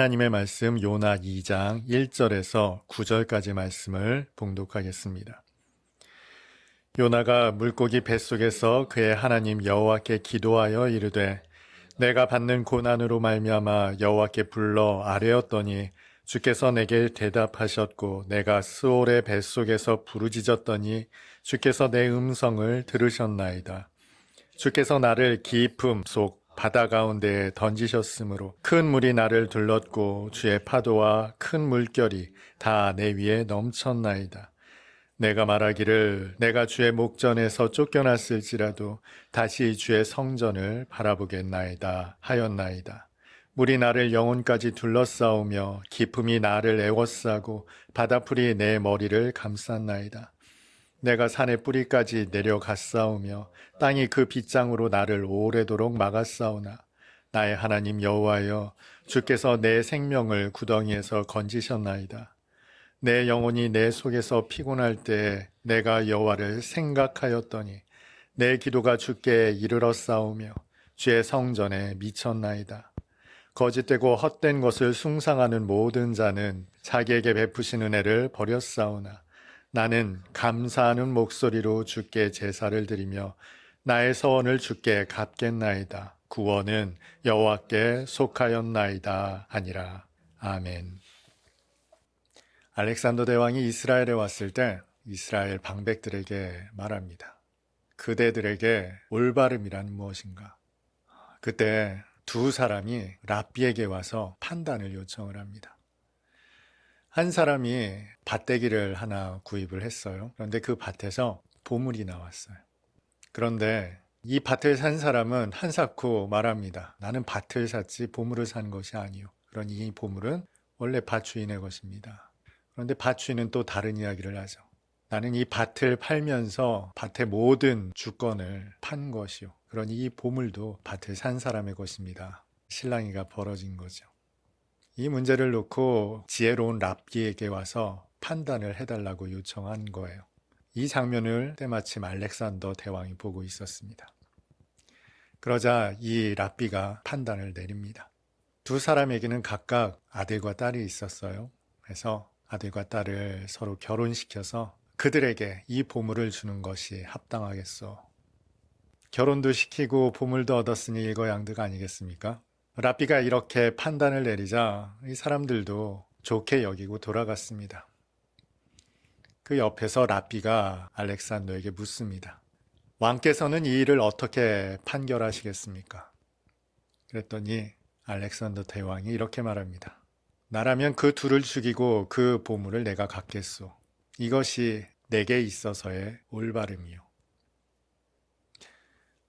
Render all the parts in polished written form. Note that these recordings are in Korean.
하나님의 말씀 요나 2장 1절에서 9절까지 말씀을 봉독하겠습니다. 요나가 물고기 뱃속에서 그의 하나님 여호와께 기도하여 이르되 내가 받는 고난으로 말미암아 여호와께 불러 아뢰었더니 주께서 내게 대답하셨고 내가 스올의 뱃속에서 부르짖었더니 주께서 내 음성을 들으셨나이다. 주께서 나를 깊음 속 바다 가운데에 던지셨으므로 큰 물이 나를 둘렀고 주의 파도와 큰 물결이 다 내 위에 넘쳤나이다. 내가 말하기를 내가 주의 목전에서 쫓겨났을지라도 다시 주의 성전을 바라보겠나이다 하였나이다. 물이 나를 영혼까지 둘러싸우며 깊음이 나를 애워싸고 바다풀이 내 머리를 감쌌나이다. 내가 산의 뿌리까지 내려갔사오며 땅이 그 빗장으로 나를 오래도록 막았사오나 나의 하나님 여호와여 주께서 내 생명을 구덩이에서 건지셨나이다. 내 영혼이 내 속에서 피곤할 때에 내가 여호와를 생각하였더니 내 기도가 주께 이르렀사오며 주의 성전에 미쳤나이다. 거짓되고 헛된 것을 숭상하는 모든 자는 자기에게 베푸신 은혜를 버렸사오나 나는 감사하는 목소리로 주께 제사를 드리며 나의 서원을 주께 갚겠나이다. 구원은 여호와께 속하였나이다 하니라. 아멘. 알렉산더 대왕이 이스라엘에 왔을 때 이스라엘 방백들에게 말합니다. 그대들에게 올바름이란 무엇인가? 그때 두 사람이 랍비에게 와서 판단을 요청을 합니다. 한 사람이 밭대기를 하나 구입을 했어요. 그런데 그 밭에서 보물이 나왔어요. 그런데 이 밭을 산 사람은 한사코 말합니다. 나는 밭을 샀지 보물을 산 것이 아니요. 그러니 이 보물은 원래 밭 주인의 것입니다. 그런데 밭 주인은 또 다른 이야기를 하죠. 나는 이 밭을 팔면서 밭의 모든 주권을 판 것이요. 그러니 이 보물도 밭을 산 사람의 것입니다. 실랑이가 벌어진 거죠. 이 문제를 놓고 지혜로운 랍비에게 와서 판단을 해달라고 요청한 거예요. 이 장면을 때마침 알렉산더 대왕이 보고 있었습니다. 그러자 이 랍비가 판단을 내립니다. 두 사람에게는 각각 아들과 딸이 있었어요. 그래서 아들과 딸을 서로 결혼시켜서 그들에게 이 보물을 주는 것이 합당하겠소. 결혼도 시키고 보물도 얻었으니 일거양득 아니겠습니까? 랍비가 이렇게 판단을 내리자 이 사람들도 좋게 여기고 돌아갔습니다. 그 옆에서 랍비가 알렉산더에게 묻습니다. 왕께서는 이 일을 어떻게 판결하시겠습니까? 그랬더니 알렉산더 대왕이 이렇게 말합니다. 나라면 그 둘을 죽이고 그 보물을 내가 갖겠소. 이것이 내게 있어서의 올바름이요.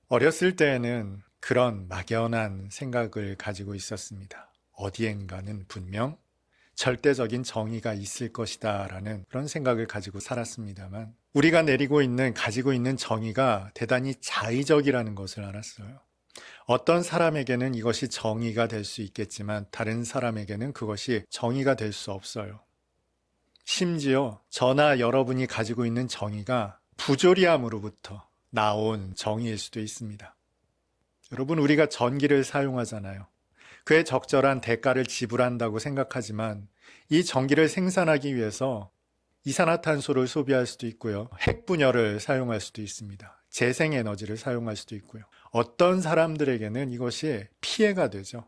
어렸을 때에는 그런 막연한 생각을 가지고 있었습니다. 어디엔가는 분명 절대적인 정의가 있을 것이다 라는 그런 생각을 가지고 살았습니다만 우리가 가지고 있는 정의가 대단히 자의적이라는 것을 알았어요. 어떤 사람에게는 이것이 정의가 될 수 있겠지만 다른 사람에게는 그것이 정의가 될 수 없어요. 심지어 저나 여러분이 가지고 있는 정의가 부조리함으로부터 나온 정의일 수도 있습니다. 여러분, 우리가 전기를 사용하잖아요. 그에 적절한 대가를 지불한다고 생각하지만 이 전기를 생산하기 위해서 이산화탄소를 소비할 수도 있고요. 핵분열을 사용할 수도 있습니다. 재생에너지를 사용할 수도 있고요. 어떤 사람들에게는 이것이 피해가 되죠.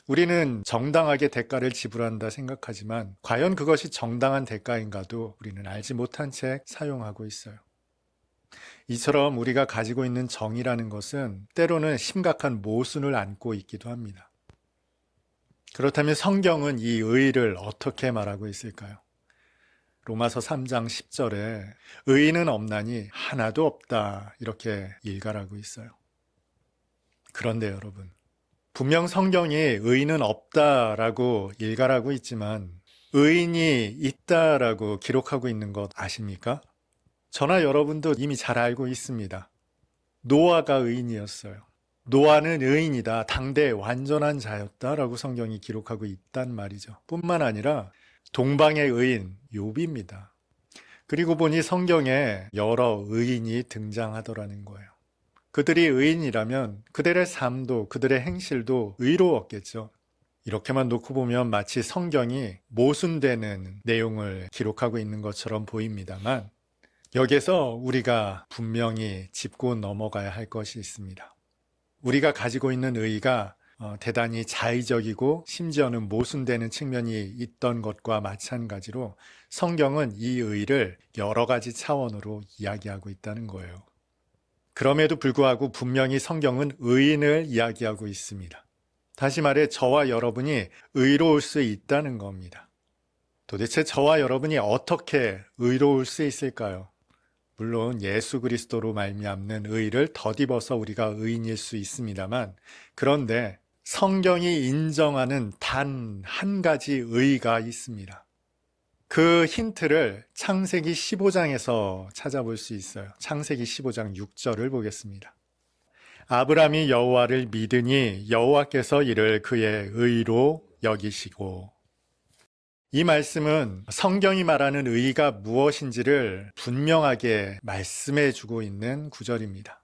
우리는 정당하게 대가를 지불한다 생각하지만 과연 그것이 정당한 대가인가도 우리는 알지 못한 채 사용하고 있어요. 이처럼 우리가 가지고 있는 정의라는 것은 때로는 심각한 모순을 안고 있기도 합니다. 그렇다면 성경은 이 의를 어떻게 말하고 있을까요? 로마서 3장 10절에 의인은 없나니 하나도 없다 이렇게 일갈하고 있어요. 그런데 여러분, 분명 성경이 의인은 없다라고 일갈하고 있지만 의인이 있다라고 기록하고 있는 것 아십니까? 저나 여러분도 이미 잘 알고 있습니다. 노아가 의인이었어요. 노아는 의인이다. 당대 완전한 자였다라고 성경이 기록하고 있단 말이죠. 뿐만 아니라 동방의 의인 욥입니다. 그리고 보니 성경에 여러 의인이 등장하더라는 거예요. 그들이 의인이라면 그들의 삶도 그들의 행실도 의로웠겠죠. 이렇게만 놓고 보면 마치 성경이 모순되는 내용을 기록하고 있는 것처럼 보입니다만 여기에서 우리가 분명히 짚고 넘어가야 할 것이 있습니다. 우리가 가지고 있는 의의가 대단히 자의적이고 심지어는 모순되는 측면이 있던 것과 마찬가지로 성경은 이 의의를 여러 가지 차원으로 이야기하고 있다는 거예요. 그럼에도 불구하고 분명히 성경은 의인을 이야기하고 있습니다. 다시 말해 저와 여러분이 의로울 수 있다는 겁니다. 도대체 저와 여러분이 어떻게 의로울 수 있을까요? 물론 예수 그리스도로 말미암는 의를 덧입어서 우리가 의인일 수 있습니다만 그런데 성경이 인정하는 단 한 가지 의가 있습니다. 그 힌트를 창세기 15장에서 찾아볼 수 있어요. 창세기 15장 6절을 보겠습니다. 아브람이 여호와를 믿으니 여호와께서 이를 그의 의로 여기시고. 이 말씀은 성경이 말하는 의가 무엇인지를 분명하게 말씀해 주고 있는 구절입니다.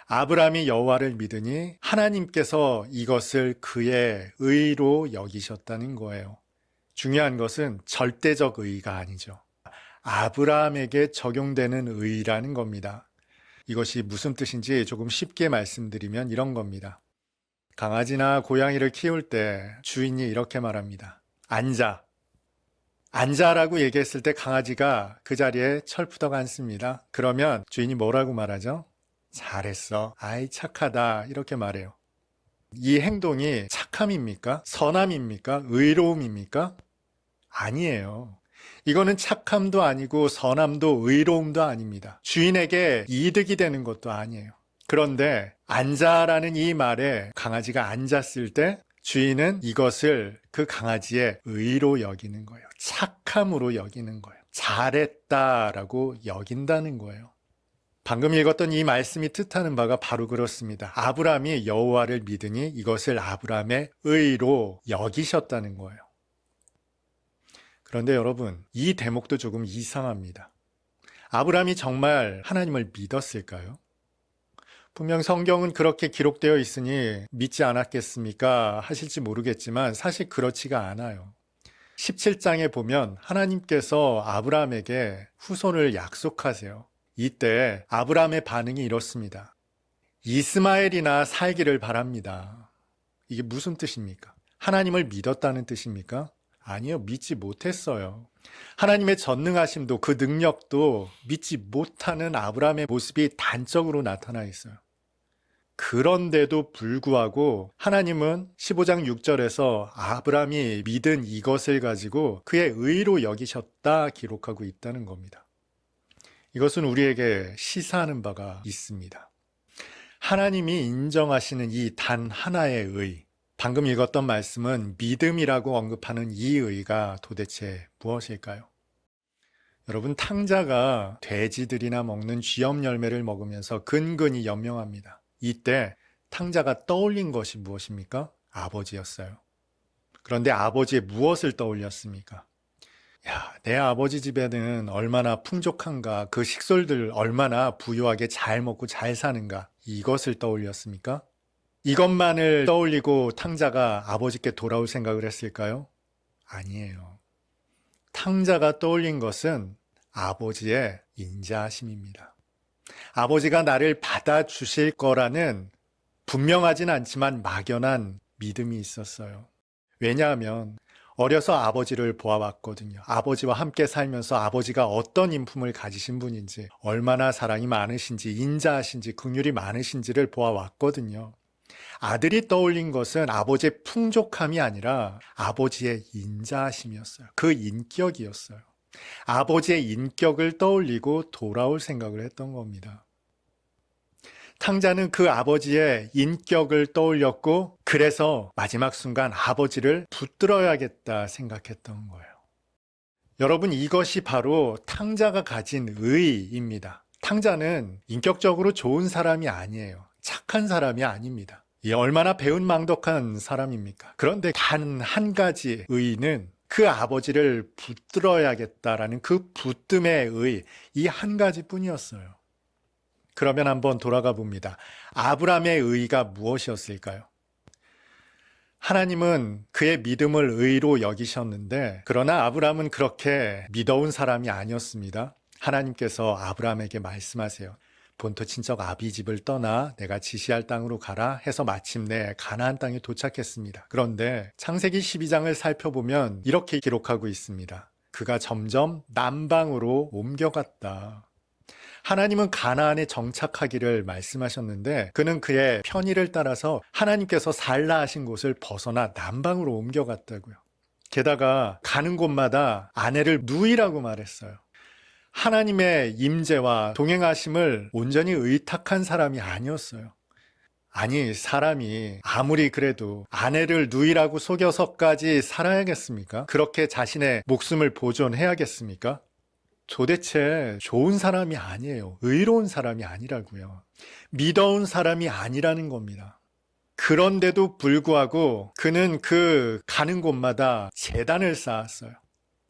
아브람이 여호와를 믿으니 하나님께서 이것을 그의 의로 여기셨다는 거예요. 중요한 것은 절대적 의가 아니죠. 아브라함에게 적용되는 의라는 겁니다. 이것이 무슨 뜻인지 조금 쉽게 말씀드리면 이런 겁니다. 강아지나 고양이를 키울 때 주인이 이렇게 말합니다. 앉아. 앉아라고 얘기했을 때 강아지가 그 자리에 철푸덕 앉습니다. 그러면 주인이 뭐라고 말하죠? 잘했어. 아이 착하다. 이렇게 말해요. 이 행동이 착함입니까? 선함입니까? 의로움입니까? 아니에요. 이거는 착함도 아니고 선함도 의로움도 아닙니다. 주인에게 이득이 되는 것도 아니에요. 그런데 앉아라는 이 말에 강아지가 앉았을 때 주인은 이것을 그 강아지의 의로 여기는 거예요. 착함으로 여기는 거예요. 잘했다라고 여긴다는 거예요. 방금 읽었던 이 말씀이 뜻하는 바가 바로 그렇습니다. 아브라함이 여호와를 믿으니 이것을 아브라함의 의로 여기셨다는 거예요. 그런데 여러분, 이 대목도 조금 이상합니다. 아브라함이 정말 하나님을 믿었을까요? 분명 성경은 그렇게 기록되어 있으니 믿지 않았겠습니까? 하실지 모르겠지만 사실 그렇지가 않아요. 17장에 보면 하나님께서 아브라함에게 후손을 약속하세요. 이때 아브라함의 반응이 이렇습니다. 이스마엘이나 살기를 바랍니다. 이게 무슨 뜻입니까? 하나님을 믿었다는 뜻입니까? 아니요, 믿지 못했어요. 하나님의 전능하심도 그 능력도 믿지 못하는 아브라함의 모습이 단적으로 나타나 있어요. 그런데도 불구하고 하나님은 15장 6절에서 아브라함이 믿은 이것을 가지고 그의 의로 여기셨다 기록하고 있다는 겁니다. 이것은 우리에게 시사하는 바가 있습니다. 하나님이 인정하시는 이 단 하나의 의, 방금 읽었던 말씀은 믿음이라고 언급하는 이 의가 도대체 무엇일까요? 여러분, 탕자가 돼지들이나 먹는 쥐염 열매를 먹으면서 근근히 연명합니다. 이때 탕자가 떠올린 것이 무엇입니까? 아버지였어요. 그런데 아버지의 무엇을 떠올렸습니까? 야, 내 아버지 집에는 얼마나 풍족한가, 그 식솔들 얼마나 부유하게 잘 먹고 잘 사는가, 이것을 떠올렸습니까? 이것만을 떠올리고 탕자가 아버지께 돌아올 생각을 했을까요? 아니에요. 탕자가 떠올린 것은 아버지의 인자하심입니다. 아버지가 나를 받아주실 거라는 분명하진 않지만 막연한 믿음이 있었어요. 왜냐하면 어려서 아버지를 보아왔거든요. 아버지와 함께 살면서 아버지가 어떤 인품을 가지신 분인지, 얼마나 사랑이 많으신지, 인자하신지, 긍휼이 많으신지를 보아왔거든요. 아들이 떠올린 것은 아버지의 풍족함이 아니라 아버지의 인자하심이었어요. 그 인격이었어요. 아버지의 인격을 떠올리고 돌아올 생각을 했던 겁니다. 탕자는 그 아버지의 인격을 떠올렸고 그래서 마지막 순간 아버지를 붙들어야겠다 생각했던 거예요. 여러분, 이것이 바로 탕자가 가진 의입니다. 탕자는 인격적으로 좋은 사람이 아니에요. 착한 사람이 아닙니다. 얼마나 배은망덕한 사람입니까? 그런데 단 한 가지 의는 그 아버지를 붙들어야겠다라는 그 붙듦의 의, 이 한 가지뿐이었어요. 그러면 한번 돌아가 봅니다. 아브라함의 의가 무엇이었을까요? 하나님은 그의 믿음을 의로 여기셨는데, 그러나 아브라함은 그렇게 믿어온 사람이 아니었습니다. 하나님께서 아브라함에게 말씀하세요. 본토 친척 아비 집을 떠나 내가 지시할 땅으로 가라 해서 마침내 가나안 땅에 도착했습니다. 그런데 창세기 12장을 살펴보면 이렇게 기록하고 있습니다. 그가 점점 남방으로 옮겨갔다. 하나님은 가나안에 정착하기를 말씀하셨는데 그는 그의 편의를 따라서 하나님께서 살라 하신 곳을 벗어나 남방으로 옮겨갔다고요. 게다가 가는 곳마다 아내를 누이라고 말했어요. 하나님의 임재와 동행하심을 온전히 의탁한 사람이 아니었어요. 아니, 사람이 아무리 그래도 아내를 누이라고 속여서까지 살아야겠습니까? 그렇게 자신의 목숨을 보존해야겠습니까? 도대체 좋은 사람이 아니에요. 의로운 사람이 아니라고요. 믿어온 사람이 아니라는 겁니다. 그런데도 불구하고 그는 그 가는 곳마다 제단을 쌓았어요.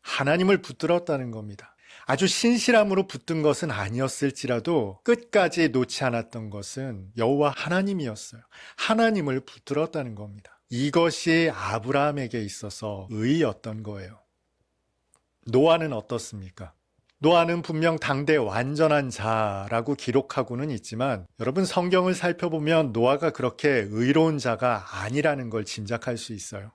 하나님을 붙들었다는 겁니다. 아주 신실함으로 붙든 것은 아니었을지라도 끝까지 놓지 않았던 것은 여호와 하나님이었어요. 하나님을 붙들었다는 겁니다. 이것이 아브라함에게 있어서 의였던 거예요. 노아는 어떻습니까? 노아는 분명 당대 완전한 자라고 기록하고는 있지만 여러분 성경을 살펴보면 노아가 그렇게 의로운 자가 아니라는 걸 짐작할 수 있어요.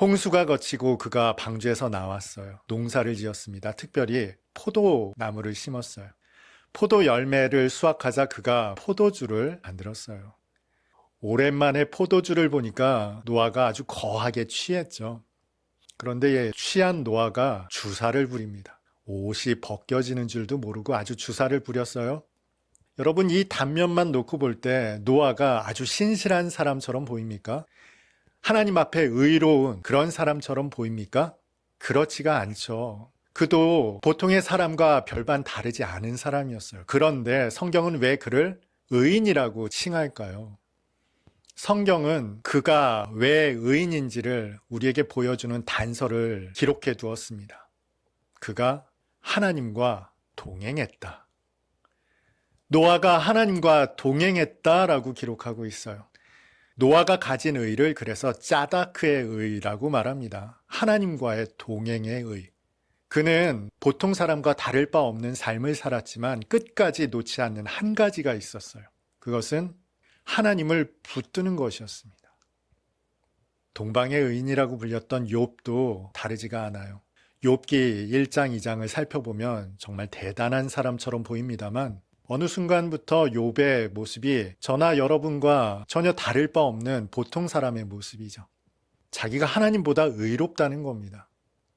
홍수가 거치고 그가 방주에서 나왔어요. 농사를 지었습니다. 특별히 포도나무를 심었어요. 포도 열매를 수확하자 그가 포도주를 만들었어요. 오랜만에 포도주를 보니까 노아가 아주 거하게 취했죠. 그런데 취한 노아가 주사를 부립니다. 옷이 벗겨지는 줄도 모르고 아주 주사를 부렸어요. 여러분 이 단면만 놓고 볼 때 노아가 아주 신실한 사람처럼 보입니까? 하나님 앞에 의로운 그런 사람처럼 보입니까? 그렇지가 않죠. 그도 보통의 사람과 별반 다르지 않은 사람이었어요. 그런데 성경은 왜 그를 의인이라고 칭할까요? 성경은 그가 왜 의인인지를 우리에게 보여주는 단서를 기록해 두었습니다. 그가 하나님과 동행했다. 노아가 하나님과 동행했다라고 기록하고 있어요. 노아가 가진 의를 그래서 짜다크의 의라고 말합니다. 하나님과의 동행의 의. 그는 보통 사람과 다를 바 없는 삶을 살았지만 끝까지 놓지 않는 한 가지가 있었어요. 그것은 하나님을 붙드는 것이었습니다. 동방의 의인이라고 불렸던 욥도 다르지가 않아요. 욥기 1장 2장을 살펴보면 정말 대단한 사람처럼 보입니다만 어느 순간부터 욥의 모습이 저나 여러분과 전혀 다를 바 없는 보통 사람의 모습이죠. 자기가 하나님보다 의롭다는 겁니다.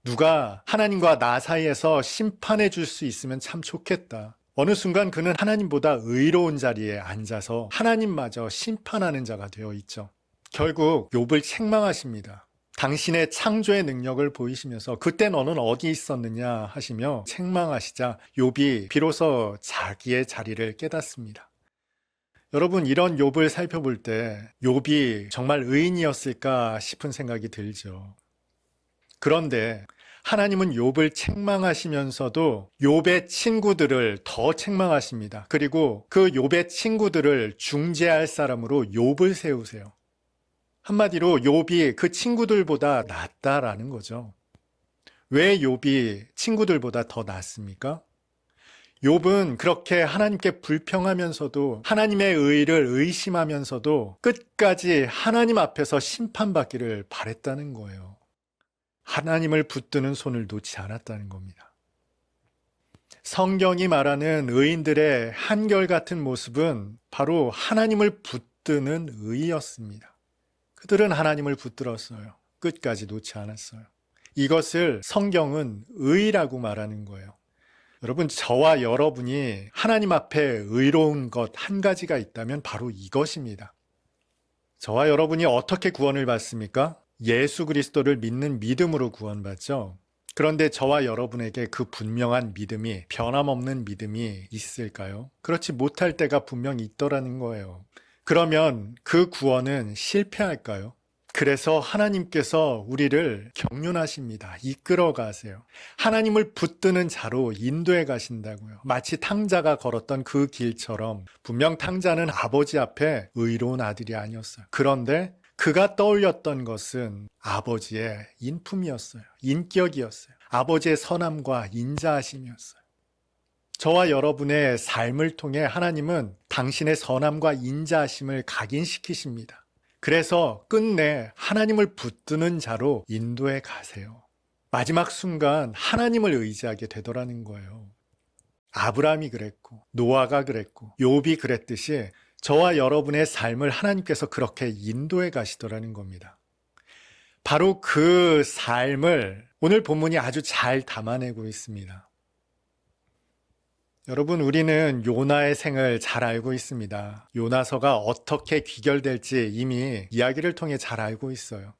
누가 하나님과 나 사이에서 심판해 줄 수 있으면 참 좋겠다. 어느 순간 그는 하나님보다 의로운 자리에 앉아서 하나님마저 심판하는 자가 되어 있죠. 결국 욥을 책망하십니다. 당신의 창조의 능력을 보이시면서 그때 너는 어디 있었느냐 하시며 책망하시자 욥이 비로소 자기의 자리를 깨닫습니다. 여러분 이런 욥을 살펴볼 때 욥이 정말 의인이었을까 싶은 생각이 들죠. 그런데 하나님은 욥을 책망하시면서도 욥의 친구들을 더 책망하십니다. 그리고 그 욥의 친구들을 중재할 사람으로 욥을 세우세요. 한마디로 욥이 그 친구들보다 낫다라는 거죠. 왜 욥이 친구들보다 더 낫습니까? 욥은 그렇게 하나님께 불평하면서도 하나님의 의를 의심하면서도 끝까지 하나님 앞에서 심판받기를 바랬다는 거예요. 하나님을 붙드는 손을 놓지 않았다는 겁니다. 성경이 말하는 의인들의 한결같은 모습은 바로 하나님을 붙드는 의였습니다. 그들은 하나님을 붙들었어요. 끝까지 놓지 않았어요. 이것을 성경은 의라고 말하는 거예요. 여러분, 저와 여러분이 하나님 앞에 의로운 것 한 가지가 있다면 바로 이것입니다. 저와 여러분이 어떻게 구원을 받습니까? 예수 그리스도를 믿는 믿음으로 구원받죠. 그런데 저와 여러분에게 그 분명한 믿음이, 변함없는 믿음이 있을까요? 그렇지 못할 때가 분명히 있더라는 거예요. 그러면 그 구원은 실패할까요? 그래서 하나님께서 우리를 경륜하십니다. 이끌어 가세요. 하나님을 붙드는 자로 인도해 가신다고요. 마치 탕자가 걸었던 그 길처럼 분명 탕자는 아버지 앞에 의로운 아들이 아니었어요. 그런데 그가 떠올렸던 것은 아버지의 인품이었어요. 인격이었어요. 아버지의 선함과 인자하심이었어요. 저와 여러분의 삶을 통해 하나님은 당신의 선함과 인자하심을 각인시키십니다. 그래서 끝내 하나님을 붙드는 자로 인도해 가세요. 마지막 순간 하나님을 의지하게 되더라는 거예요. 아브라함이 그랬고 노아가 그랬고 욥이 그랬듯이 저와 여러분의 삶을 하나님께서 그렇게 인도해 가시더라는 겁니다. 바로 그 삶을 오늘 본문이 아주 잘 담아내고 있습니다. 여러분, 우리는 요나의 생을 잘 알고 있습니다. 요나서가 어떻게 귀결될지 이미 이야기를 통해 잘 알고 있어요.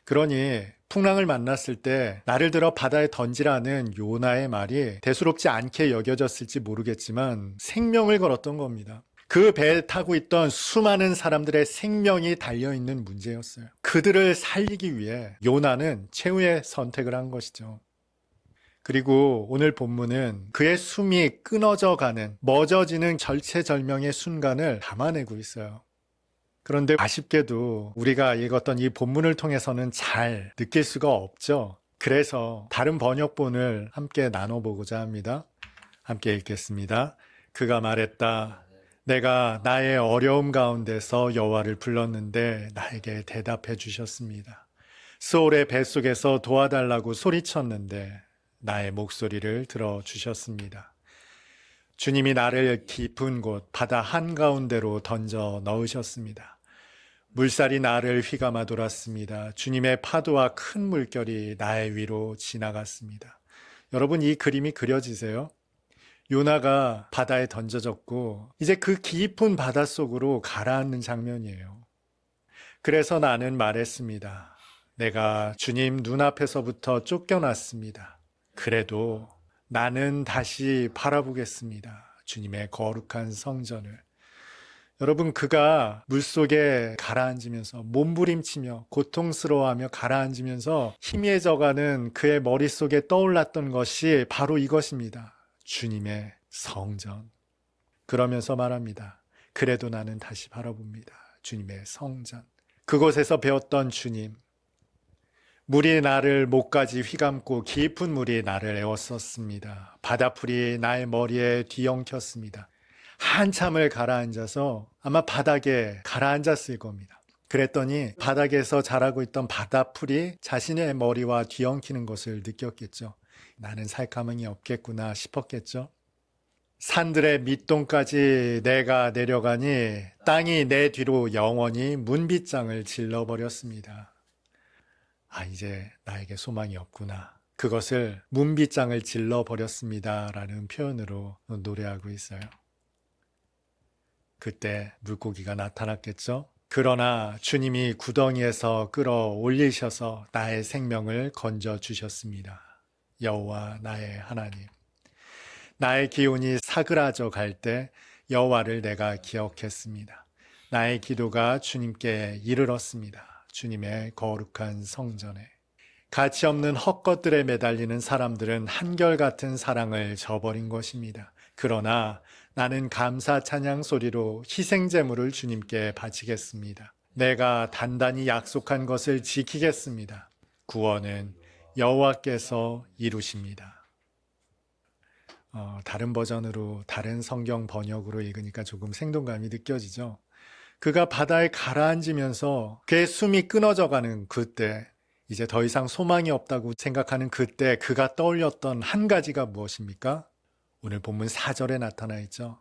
그러니 풍랑을 만났을 때 나를 들어 바다에 던지라는 요나의 말이 대수롭지 않게 여겨졌을지 모르겠지만 생명을 걸었던 겁니다. 그 배에 타고 있던 수많은 사람들의 생명이 달려있는 문제였어요. 그들을 살리기 위해 요나는 최후의 선택을 한 것이죠. 그리고 오늘 본문은 그의 숨이 끊어져 가는, 멎어지는 절체절명의 순간을 담아내고 있어요. 그런데 아쉽게도 우리가 읽었던 이 본문을 통해서는 잘 느낄 수가 없죠. 그래서 다른 번역본을 함께 나눠보고자 합니다. 함께 읽겠습니다. 그가 말했다. 내가 나의 어려움 가운데서 여호와를 불렀는데 나에게 대답해 주셨습니다. 스올의 뱃속에서 도와달라고 소리쳤는데 나의 목소리를 들어주셨습니다. 주님이 나를 깊은 곳 바다 한가운데로 던져 넣으셨습니다. 물살이 나를 휘감아 돌았습니다. 주님의 파도와 큰 물결이 나의 위로 지나갔습니다. 여러분, 이 그림이 그려지세요? 요나가 바다에 던져졌고 이제 그 깊은 바닷속으로 가라앉는 장면이에요. 그래서 나는 말했습니다. 내가 주님 눈앞에서부터 쫓겨났습니다. 그래도 나는 다시 바라보겠습니다. 주님의 거룩한 성전을. 여러분, 그가 물속에 가라앉으면서 몸부림치며 고통스러워하며 가라앉으면서 희미해져가는 그의 머릿속에 떠올랐던 것이 바로 이것입니다. 주님의 성전. 그러면서 말합니다. 그래도 나는 다시 바라봅니다. 주님의 성전. 그곳에서 배웠던 주님. 물이 나를 목까지 휘감고 깊은 물이 나를 에웠었습니다. 바다풀이 나의 머리에 뒤엉켰습니다. 한참을 가라앉아서 아마 바닥에 가라앉았을 겁니다. 그랬더니 바닥에서 자라고 있던 바다풀이 자신의 머리와 뒤엉키는 것을 느꼈겠죠. 나는 살 가망이 없겠구나 싶었겠죠. 산들의 밑동까지 내가 내려가니 땅이 내 뒤로 영원히 문빗장을 질러버렸습니다. 이제 나에게 소망이 없구나. 그것을 문빗장을 질러버렸습니다. 라는 표현으로 노래하고 있어요. 그때 물고기가 나타났겠죠? 그러나 주님이 구덩이에서 끌어올리셔서 나의 생명을 건져주셨습니다. 여호와 나의 하나님. 나의 기운이 사그라져 갈 때 여호와를 내가 기억했습니다. 나의 기도가 주님께 이르렀습니다. 주님의 거룩한 성전에. 가치없는 헛것들에 매달리는 사람들은 한결같은 사랑을 저버린 것입니다. 그러나 나는 감사 찬양 소리로 희생제물을 주님께 바치겠습니다. 내가 단단히 약속한 것을 지키겠습니다. 구원은 여호와께서 이루십니다. 다른 버전으로, 다른 성경 번역으로 읽으니까 조금 생동감이 느껴지죠. 그가 바다에 가라앉으면서 그의 숨이 끊어져가는 그때, 이제 더 이상 소망이 없다고 생각하는 그때 그가 떠올렸던 한 가지가 무엇입니까? 오늘 본문 4절에 나타나 있죠.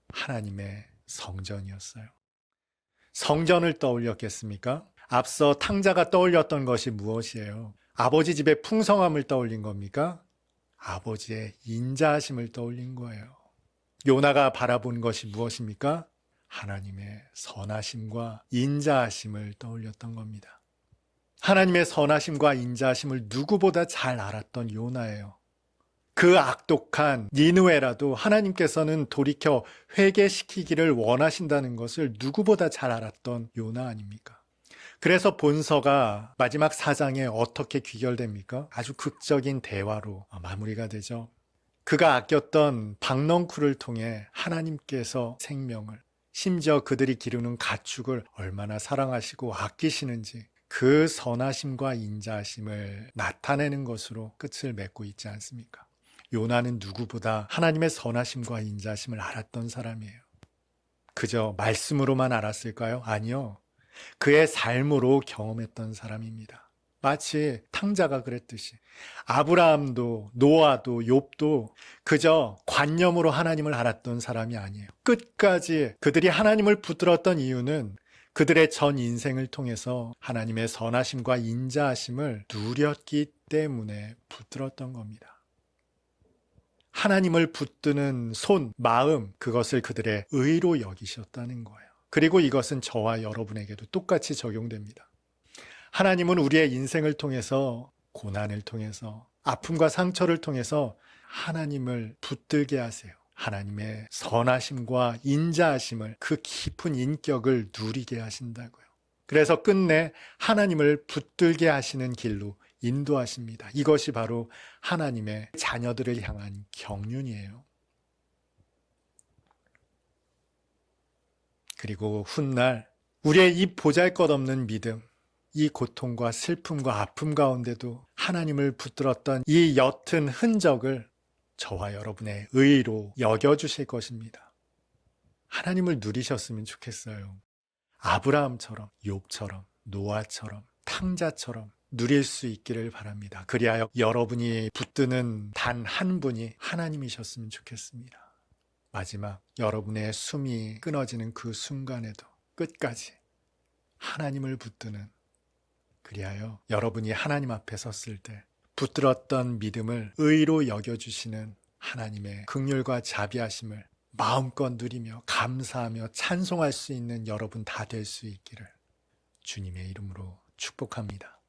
하나님의 성전이었어요. 성전을 떠올렸겠습니까? 앞서 탕자가 떠올렸던 것이 무엇이에요? 아버지 집의 풍성함을 떠올린 겁니까? 아버지의 인자하심을 떠올린 거예요. 요나가 바라본 것이 무엇입니까? 하나님의 선하심과 인자하심을 떠올렸던 겁니다. 하나님의 선하심과 인자하심을 누구보다 잘 알았던 요나예요. 그 악독한 니느웨라도 하나님께서는 돌이켜 회개시키기를 원하신다는 것을 누구보다 잘 알았던 요나 아닙니까? 그래서 본서가 마지막 4장에 어떻게 귀결됩니까? 아주 극적인 대화로 마무리가 되죠. 그가 아꼈던 박넝쿨을 통해 하나님께서 생명을, 심지어 그들이 기르는 가축을 얼마나 사랑하시고 아끼시는지 그 선하심과 인자하심을 나타내는 것으로 끝을 맺고 있지 않습니까? 요나는 누구보다 하나님의 선하심과 인자하심을 알았던 사람이에요. 그저 말씀으로만 알았을까요? 아니요. 그의 삶으로 경험했던 사람입니다. 마치 탕자가 그랬듯이 아브라함도 노아도 욥도 그저 관념으로 하나님을 알았던 사람이 아니에요. 끝까지 그들이 하나님을 붙들었던 이유는 그들의 전 인생을 통해서 하나님의 선하심과 인자하심을 누렸기 때문에 붙들었던 겁니다. 하나님을 붙드는 손, 마음, 그것을 그들의 의로 여기셨다는 거예요. 그리고 이것은 저와 여러분에게도 똑같이 적용됩니다. 하나님은 우리의 인생을 통해서, 고난을 통해서, 아픔과 상처를 통해서 하나님을 붙들게 하세요. 하나님의 선하심과 인자하심을, 그 깊은 인격을 누리게 하신다고요. 그래서 끝내 하나님을 붙들게 하시는 길로 인도하십니다. 이것이 바로 하나님의 자녀들을 향한 경륜이에요. 그리고 훗날 우리의 이 보잘것없는 믿음, 이 고통과 슬픔과 아픔 가운데도 하나님을 붙들었던 이 옅은 흔적을 저와 여러분의 의로 여겨주실 것입니다. 하나님을 누리셨으면 좋겠어요. 아브라함처럼, 욥처럼, 노아처럼, 탕자처럼 누릴 수 있기를 바랍니다. 그리하여 여러분이 붙드는 단 한 분이 하나님이셨으면 좋겠습니다. 마지막 여러분의 숨이 끊어지는 그 순간에도 끝까지 하나님을 붙드는, 그리하여 여러분이 하나님 앞에 섰을 때 붙들었던 믿음을 의로 여겨주시는 하나님의 긍휼과 자비하심을 마음껏 누리며 감사하며 찬송할 수 있는 여러분 다 될 수 있기를 주님의 이름으로 축복합니다.